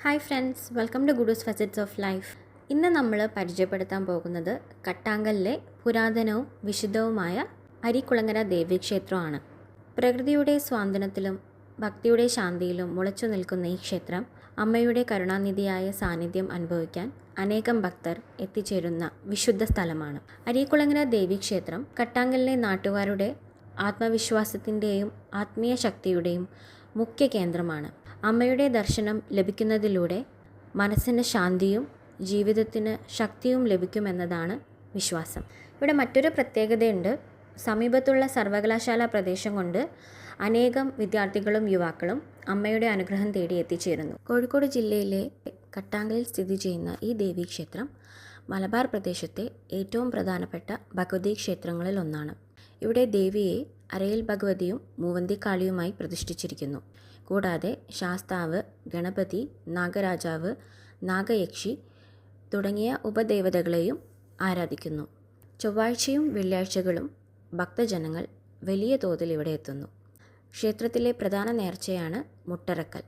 Hi friends, welcome to Guddu's facets of life. ഇന്ന് നമ്മൾ പരിചയപ്പെടുത്താൻ പോകുന്നത് കട്ടാങ്കലിലെ പുരാതനവും വിശുദ്ധവുമായ അരിക്കുളങ്ങര ദേവീക്ഷേത്രമാണ്. പ്രകൃതിയുടെ സ്വാന്തനത്തിലും ഭക്തിയുടെ ശാന്തിയിലും മുളച്ചു നിൽക്കുന്ന ഈ ക്ഷേത്രം അമ്മയുടെ കരുണാനിധിയായ സാന്നിധ്യം അനുഭവിക്കാൻ അനേകം ഭക്തർ എത്തിച്ചേരുന്ന വിശുദ്ധ സ്ഥലമാണ്. അരിക്കുളങ്ങര ദേവീക്ഷേത്രം കട്ടാങ്കലിലെ നാട്ടുകാരുടെ ആത്മവിശ്വാസത്തിൻ്റെയും ആത്മീയ ശക്തിയുടെയും മുഖ്യ കേന്ദ്രമാണ്. അമ്മയുടെ ദർശനം ലഭിക്കുന്നതിലൂടെ മനസ്സിന് ശാന്തിയും ജീവിതത്തിന് ശക്തിയും ലഭിക്കുമെന്നതാണ് വിശ്വാസം. ഇവിടെ മറ്റൊരു പ്രത്യേകതയുണ്ട്. സമീപത്തുള്ള സർവകലാശാല പ്രദേശം കൊണ്ട് അനേകം വിദ്യാർത്ഥികളും യുവാക്കളും അമ്മയുടെ അനുഗ്രഹം തേടി എത്തിച്ചേരുന്നു. കോഴിക്കോട് ജില്ലയിലെ കട്ടാങ്കലിൽ സ്ഥിതി ചെയ്യുന്ന ഈ ദേവീക്ഷേത്രം മലബാർ പ്രദേശത്തെ ഏറ്റവും പ്രധാനപ്പെട്ട ഭഗവതി ക്ഷേത്രങ്ങളിൽ ഒന്നാണ്. ഇവിടെ ദേവിയെ അരയിൽ ഭഗവതിയും മൂവന്തിക്കാളിയുമായി പ്രതിഷ്ഠിച്ചിരിക്കുന്നു. കൂടാതെ ശാസ്താവ്, ഗണപതി, നാഗരാജാവ്, നാഗയക്ഷി തുടങ്ങിയ ഉപദേവതകളെയും ആരാധിക്കുന്നു. ചൊവ്വാഴ്ചയും വെള്ളിയാഴ്ചകളും ഭക്തജനങ്ങൾ വലിയ തോതിൽ ഇവിടെ എത്തുന്നു. ക്ഷേത്രത്തിലെ പ്രധാന നേർച്ചയാണ് മുട്ടറക്കൽ.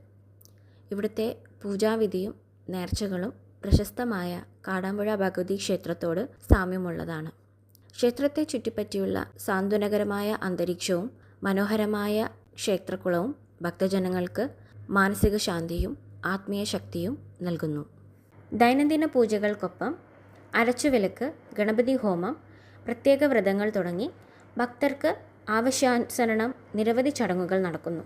ഇവിടുത്തെ പൂജാവിധിയും നേർച്ചകളും പ്രശസ്തമായ കാടാമ്പുഴ ഭഗവതി ക്ഷേത്രത്തോട് സാമ്യമുള്ളതാണ്. ക്ഷേത്രത്തെ ചുറ്റിപ്പറ്റിയുള്ള സാന്ത്വനകരമായ അന്തരീക്ഷവും മനോഹരമായ ക്ഷേത്രക്കുളവും ഭക്തജനങ്ങൾക്ക് മാനസിക ശാന്തിയും ആത്മീയ ശക്തിയും നൽകുന്നു. ദൈനംദിന പൂജകൾക്കൊപ്പം അരച്ചുവിലക്ക്, ഗണപതി ഹോമം, പ്രത്യേക വ്രതങ്ങൾ തുടങ്ങി ഭക്തർക്ക് ആവശ്യാനുസരണം നിരവധി ചടങ്ങുകൾ നടക്കുന്നു.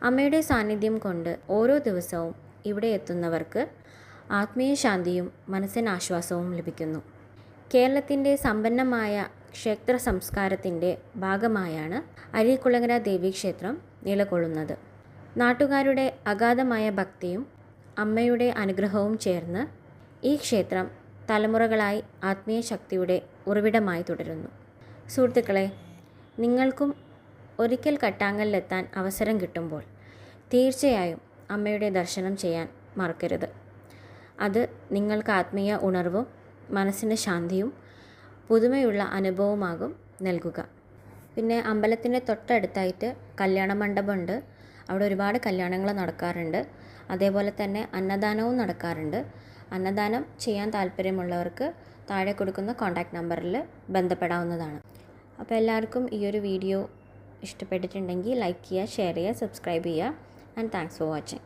അമ്മയുടെ സാന്നിധ്യം കൊണ്ട് ഓരോ ദിവസവും ഇവിടെ എത്തുന്നവർക്ക് ആത്മീയ ശാന്തിയും മനസ്സിന് ആശ്വാസവും ലഭിക്കുന്നു. കേരളത്തിൻ്റെ സമ്പന്നമായ ക്ഷേത്ര സംസ്കാരത്തിൻ്റെ ഭാഗമായാണ് അരിക്കുളങ്ങര ദേവീക്ഷേത്രം നിലകൊള്ളുന്നത്. നാട്ടുകാരുടെ അഗാധമായ ഭക്തിയും അമ്മയുടെ അനുഗ്രഹവും ചേർന്ന് ഈ ക്ഷേത്രം തലമുറകളായി ആത്മീയ ശക്തിയുടെ ഉറവിടമായി തുടരുന്നു. സുഹൃത്തുക്കളെ, നിങ്ങൾക്കും ഒരിക്കൽ കട്ടാങ്കലിലെത്താൻ അവസരം കിട്ടുമ്പോൾ തീർച്ചയായും അമ്മയുടെ ദർശനം ചെയ്യാൻ മറക്കരുത്. അത് നിങ്ങൾക്ക് ആത്മീയ ഉണർവും മനസ്സിന് ശാന്തിയും പുതുമയുള്ള അനുഭവമാകും നൽകുക. പിന്നെ അമ്പലത്തിൻ്റെ തൊട്ടടുത്തായിട്ട് കല്യാണ മണ്ഡപമുണ്ട്. അവിടെ ഒരുപാട് കല്യാണങ്ങൾ നടക്കാറുണ്ട്. അതേപോലെ തന്നെ അന്നദാനവും നടക്കാറുണ്ട്. അന്നദാനം ചെയ്യാൻ താല്പര്യമുള്ളവർക്ക് താഴെ കൊടുക്കുന്ന കോൺടാക്റ്റ് നമ്പറിൽ ബന്ധപ്പെടാവുന്നതാണ്. അപ്പോൾ എല്ലാവർക്കും ഈ ഒരു വീഡിയോ ഇഷ്ടപ്പെട്ടിട്ടുണ്ടെങ്കിൽ ലൈക്ക് ചെയ്യുക, ഷെയർ ചെയ്യുക, സബ്സ്ക്രൈബ് ചെയ്യുക. And thanks for watching.